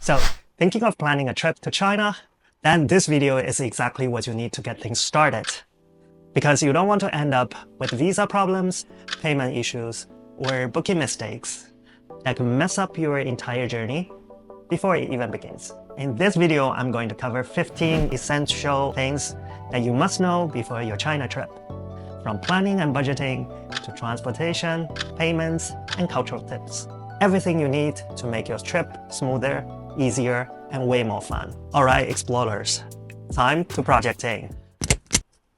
So, thinking of planning a trip to China? Then this video is exactly what you need to get things started. Because you don't want to end up with visa problems, payment issues, or booking mistakes that can mess up your entire journey before it even begins. In this video, I'm going to cover 15 essential things that you must know before your China trip. From planning and budgeting to transportation, payments, and cultural tips. Everything you need to make your trip smoother, easier, and way more fun. Alright, explorers, time to projecting.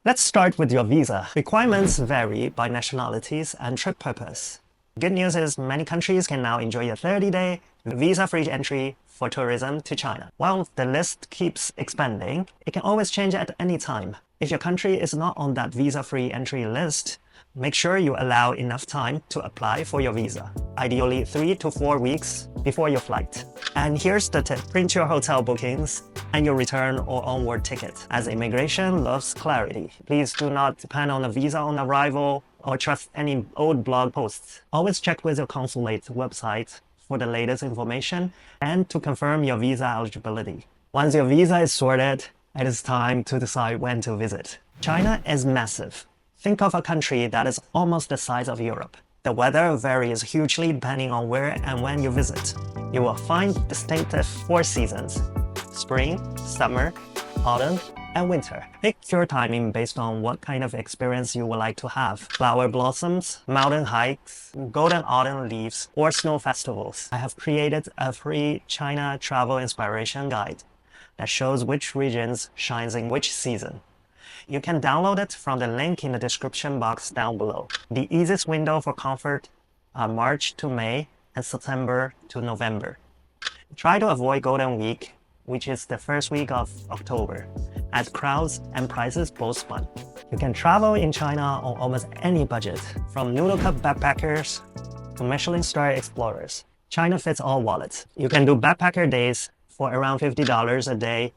Let's start with your visa. Requirements vary by nationalities and trip purpose. Good news is many countries can now enjoy a 30-day visa-free entry for tourism to China. While the list keeps expanding, it can always change at any time. If your country is not on that visa-free entry list, make sure you allow enough time to apply for your visa, ideally 3 to 4 weeks before your flight. And here's the tip: print your hotel bookings and your return or onward ticket, as immigration loves clarity. Please do not depend on a visa on arrival or trust any old blog posts. Always check with your consulate website for the latest information and to confirm your visa eligibility. Once your visa is sorted, it is time to decide when to visit. China is massive. Think of a country that is almost the size of Europe. The weather varies hugely depending on where and when you visit. You will find distinctive 4 seasons: spring, summer, autumn, and winter. Pick your timing based on what kind of experience you would like to have: flower blossoms, mountain hikes, golden autumn leaves, or snow festivals. I have created a free China travel inspiration guide that shows which regions shines in which season. You can download it from the link in the description box down below. The easiest window for comfort are March to May and September to November. Try to avoid Golden Week, which is the first week of October, as crowds and prices both spun. You can travel in China on almost any budget, from noodle cup backpackers to Michelin star explorers. China fits all wallets. You can do backpacker days for around $50 a day,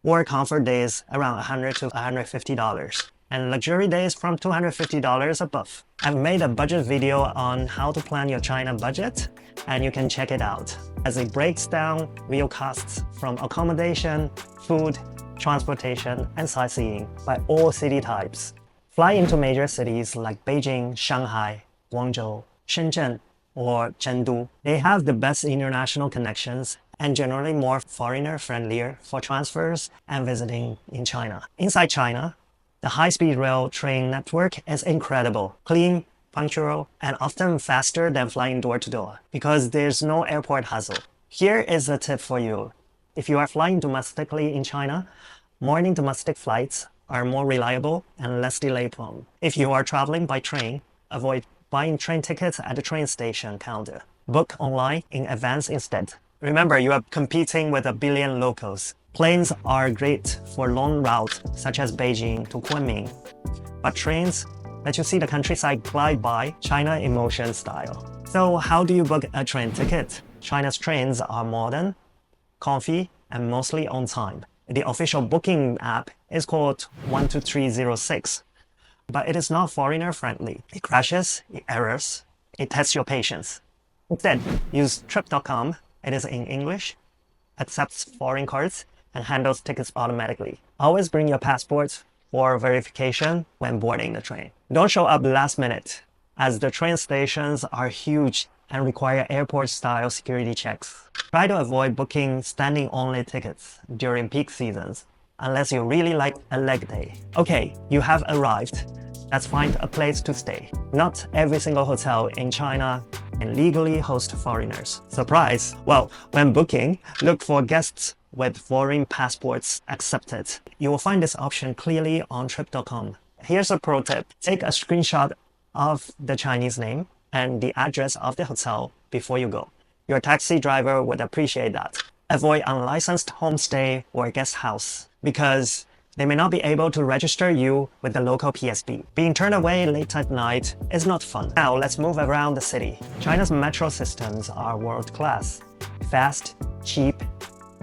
or comfort days around $100 to $150, and luxury days from $250 above. I've made a budget video on how to plan your China budget, and you can check it out, as it breaks down real costs from accommodation, food, transportation, and sightseeing by all city types. Fly into major cities like Beijing, Shanghai, Guangzhou, Shenzhen, or Chengdu. They have the best international connections and generally more foreigner-friendlier for transfers and visiting in China. Inside China, the high-speed rail train network is incredible, clean, punctual, and often faster than flying door-to-door because there's no airport hustle. Here is a tip for you. If you are flying domestically in China, morning domestic flights are more reliable and less delay-prone. If you are traveling by train, avoid buying train tickets at the train station counter. Book online in advance instead. Remember, you are competing with a billion locals. Planes are great for long routes such as Beijing to Kunming, but trains let you see the countryside glide by, China emotion style. So how do you book a train ticket? China's trains are modern, comfy, and mostly on time. The official booking app is called 12306, but it is not foreigner friendly. It crashes, it errors, it tests your patience. Instead, use trip.com. It is in English, accepts foreign cards, and handles tickets automatically. Always bring your passport for verification when boarding the train. Don't show up last minute, as the train stations are huge and require airport-style security checks. Try to avoid booking standing-only tickets during peak seasons, unless you really like a leg day. Okay, you have arrived. Let's find a place to stay. Not every single hotel in China can legally host foreigners. Surprise! Well, when booking, look for guests with foreign passports accepted. You will find this option clearly on trip.com. Here's a pro tip. Take a screenshot of the Chinese name and the address of the hotel before you go. Your taxi driver would appreciate that. Avoid unlicensed homestay or guest house, because they may not be able to register you with the local PSB. Being turned away late at night is not fun. Now let's move around the city. China's metro systems are world-class, fast, cheap,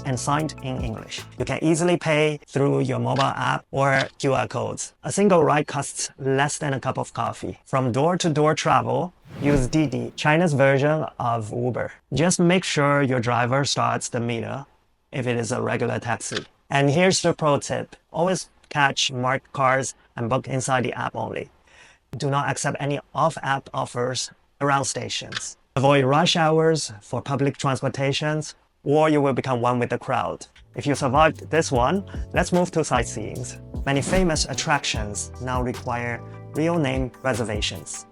and signed in English. You can easily pay through your mobile app or QR codes. A single ride costs less than a cup of coffee. From door-to-door travel, use Didi, China's version of Uber. Just make sure your driver starts the meter if it is a regular taxi. And here's the pro tip. Always catch marked cars and book inside the app only. Do not accept any off-app offers around stations. Avoid rush hours for public transportations, or you will become one with the crowd. If you survived this one, let's move to sightseeing. Many famous attractions now require real name reservations,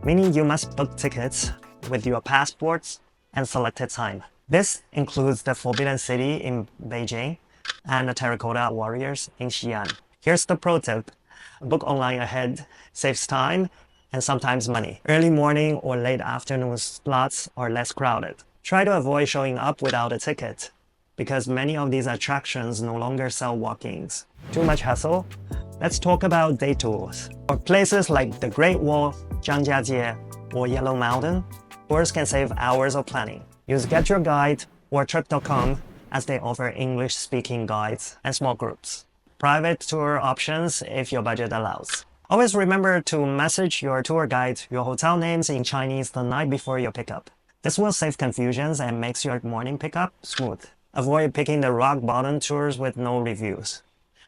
meaning you must book tickets with your passports and selected time. This includes the Forbidden City in Beijing and the Terracotta Warriors in Xi'an. Here's the pro tip. Book online ahead saves time and sometimes money. Early morning or late afternoon slots are less crowded. Try to avoid showing up without a ticket, because many of these attractions no longer sell walk-ins. Too much hassle? Let's talk about day tours. For places like the Great Wall, Zhangjiajie, or Yellow Mountain, tours can save hours of planning. Use Get Your Guide or Trip.com as they offer English-speaking guides and small groups. Private tour options if your budget allows. Always remember to message your tour guide your hotel names in Chinese the night before your pickup. This will save confusions and makes your morning pickup smooth. Avoid picking the rock-bottom tours with no reviews,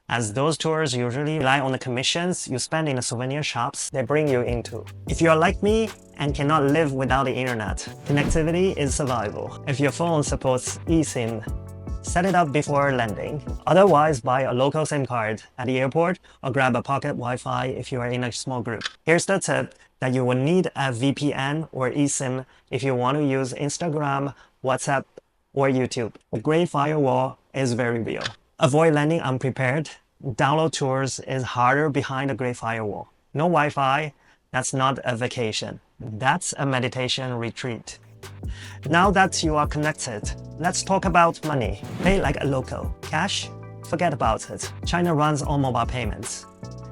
as those tours usually rely on the commissions you spend in the souvenir shops they bring you into. If you're like me and cannot live without the internet, connectivity is survival. If your phone supports eSIM, set it up before landing. Otherwise, buy a local SIM card at the airport or grab a pocket Wi-Fi if you are in a small group. Here's the tip that you will need a VPN or eSIM if you want to use Instagram, WhatsApp, or YouTube. The Great Firewall is very real. Avoid landing unprepared. Download tours is harder behind the Great Firewall. No Wi-Fi, that's not a vacation. That's a meditation retreat. Now that you are connected, let's talk about money. Pay like a local. Cash? Forget about it. China runs on mobile payments.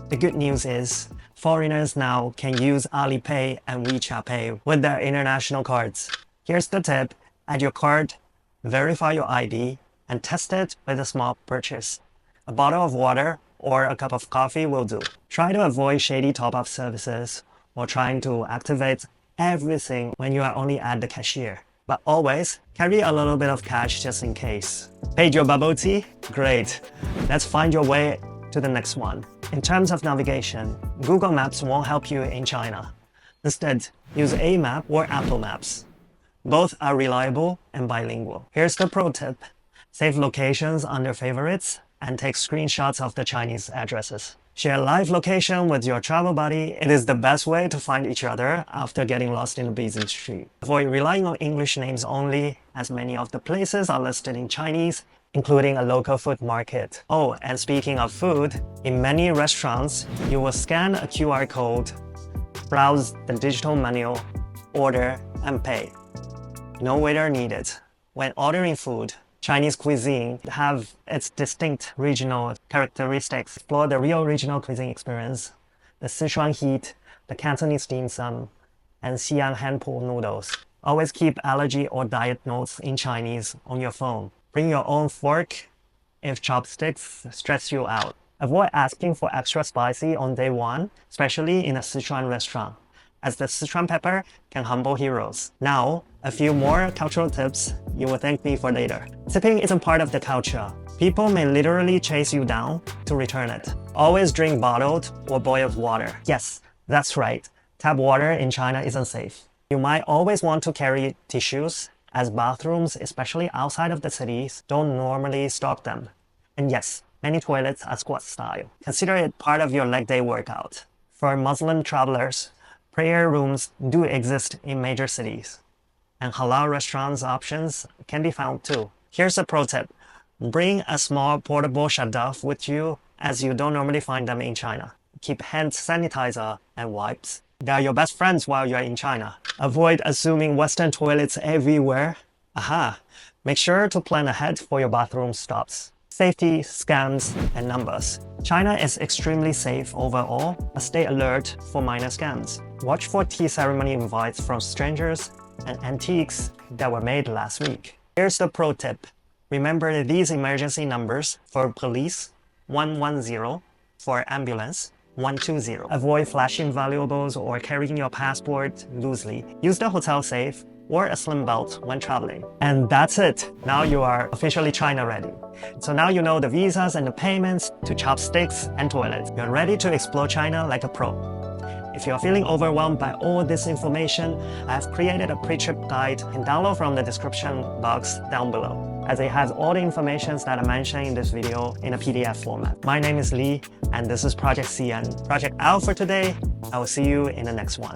The good news is, foreigners now can use Alipay and WeChat Pay with their international cards. Here's the tip. Add your card, verify your ID, and test it with a small purchase. A bottle of water or a cup of coffee will do. Try to avoid shady top-up services or trying to activate everything when you are only at the cashier. But always carry a little bit of cash just in case. Paid your bubble tea? Great. Let's find your way to the next one. In terms of navigation, Google Maps won't help you in China. Instead, use A Map or Apple Maps. Both are reliable and bilingual. Here's the pro tip. Save locations under favorites and take screenshots of the Chinese addresses. Share live location with your travel buddy. It is the best way to find each other after getting lost in a busy street. Avoid relying on English names only, as many of the places are listed in Chinese, including a local food market. Oh, and speaking of food, in many restaurants, you will scan a QR code, browse the digital menu, order, and pay. No waiter needed. When ordering food, Chinese cuisine have its distinct regional characteristics. Explore the real regional cuisine experience, the Sichuan heat, the Cantonese dim sum, and Xi'an hand pulled noodles. Always keep allergy or diet notes in Chinese on your phone. Bring your own fork if chopsticks stress you out. Avoid asking for extra spicy on day one, especially in a Sichuan restaurant, as the Sichuan pepper can humble heroes. Now, a few more cultural tips you will thank me for later. Tipping isn't part of the culture. People may literally chase you down to return it. Always drink bottled or boiled water. Yes, that's right. Tap water in China isn't safe. You might always want to carry tissues, as bathrooms, especially outside of the cities, don't normally stock them. And yes, many toilets are squat style. Consider it part of your leg day workout. For Muslim travelers, prayer rooms do exist in major cities, and halal restaurants options can be found too. Here's a pro tip. Bring a small portable shadaf with you, as you don't normally find them in China. Keep hand sanitizer and wipes. They are your best friends while you're in China. Avoid assuming Western toilets everywhere. Aha! Make sure to plan ahead for your bathroom stops. Safety, scams, and numbers. China is extremely safe overall, but stay alert for minor scams. Watch for tea ceremony invites from strangers and antiques that were made last week. Here's the pro tip. Remember these emergency numbers: for police, 110, for ambulance, 120. Avoid flashing valuables or carrying your passport loosely. Use the hotel safe or a slim belt when traveling. And that's it. Now you are officially China ready. So now you know the visas and the payments to chopsticks and toilets. You're ready to explore China like a pro. If you're feeling overwhelmed by all this information, I've created a pre-trip guide you can download from the description box down below, as it has all the information that I mentioned in this video in a PDF format. My name is Lee, and this is Project CN. Project out for today. I will see you in the next one.